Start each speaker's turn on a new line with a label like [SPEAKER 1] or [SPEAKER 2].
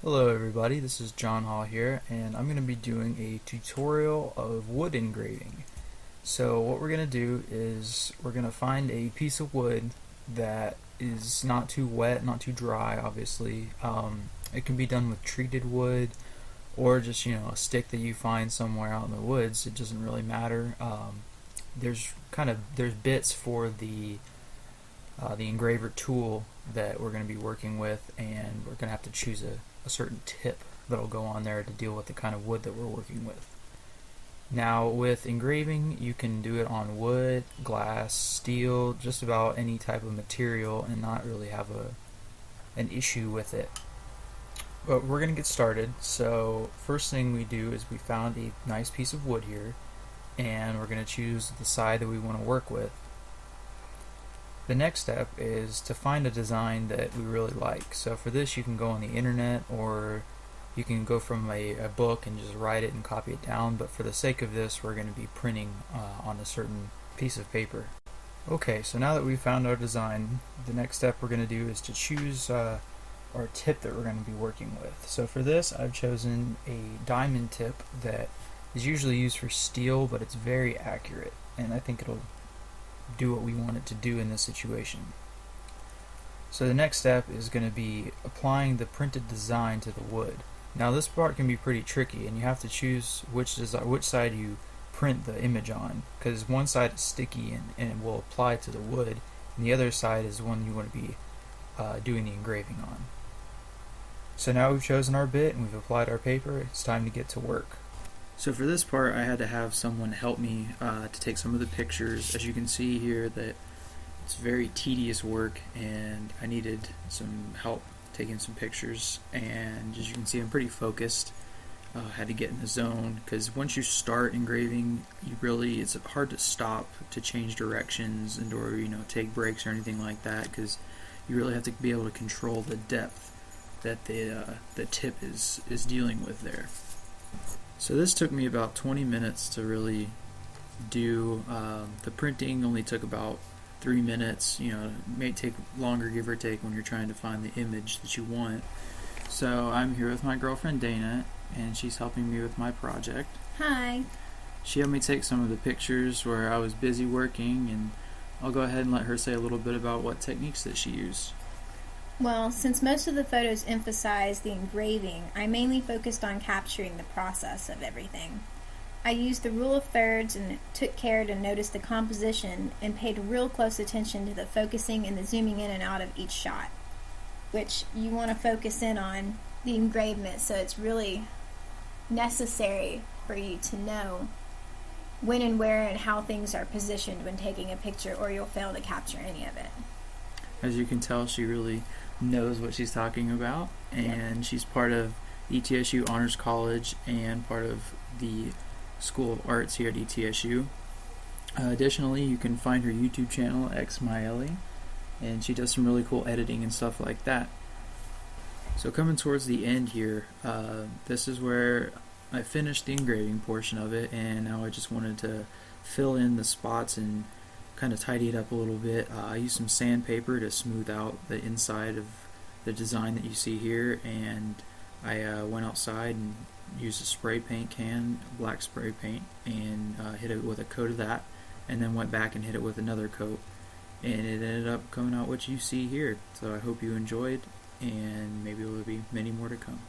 [SPEAKER 1] Hello everybody, this is John Hall here, and I'm going to be doing a tutorial of wood engraving. So what we're going to do is we're going to find a piece of wood that is not too wet, not too dry, obviously. It can be done with treated wood or just, a stick that you find somewhere out in the woods. It doesn't really matter. There's bits for the engraver tool that we're going to be working with, and we're going to have to choose a certain tip that'll go on there to deal with the kind of wood that we're working with. Now with engraving, you can do it on wood, glass, steel, just about any type of material and not really have an issue with it. But we're going to get started. So first thing we do is we found a nice piece of wood here, and we're going to choose the side that we want to work with. The next step is to find a design that we really like. So for this, you can go on the internet, or you can go from a book and just write it and copy it down, but for the sake of this, we're going to be printing on a certain piece of paper. Okay, so now that we've found our design, the next step we're going to do is to choose our tip that we're going to be working with. So for this, I've chosen a diamond tip that is usually used for steel, but it's very accurate, and I think it'll do what we want it to do in this situation. So the next step is going to be applying the printed design to the wood. Now this part can be pretty tricky, and you have to choose which side you print the image on, because one side is sticky and it will apply to the wood, and the other side is the one you want to be doing the engraving on. So now we've chosen our bit and we've applied our paper. It's time to get to work. So for this part, I had to have someone help me to take some of the pictures. As you can see here, that it's very tedious work, and I needed some help taking some pictures. And as you can see, I'm pretty focused. Had to get in the zone, because once you start engraving, it's hard to stop to change directions and or take breaks or anything like that, because you really have to be able to control the depth that the tip is dealing with there. So this took me about 20 minutes to really do. The printing only took about 3 minutes. It may take longer, give or take, when you're trying to find the image that you want. So I'm here with my girlfriend Dana, and she's helping me with my project.
[SPEAKER 2] Hi.
[SPEAKER 1] She helped me take some of the pictures where I was busy working, and I'll go ahead and let her say a little bit about what techniques that she used.
[SPEAKER 2] Well, since most of the photos emphasize the engraving, I mainly focused on capturing the process of everything. I used the rule of thirds and took care to notice the composition and paid real close attention to the focusing and the zooming in and out of each shot, which you want to focus in on the engravement, so it's really necessary for you to know when and where and how things are positioned when taking a picture, or you'll fail to capture any of it.
[SPEAKER 1] As you can tell, she really knows what she's talking about, and she's part of ETSU Honors College and part of the School of Arts here at ETSU. Additionally, you can find her YouTube channel, xMyeli, and she does some really cool editing and stuff like that. So coming towards the end here, this is where I finished the engraving portion of it, and now I just wanted to fill in the spots and kind of tidy it up a little bit. I used some sandpaper to smooth out the inside of the design that you see here, and I went outside and used a spray paint can, black spray paint, and hit it with a coat of that, and then went back and hit it with another coat, and it ended up coming out what you see here. So I hope you enjoyed, and maybe there will be many more to come.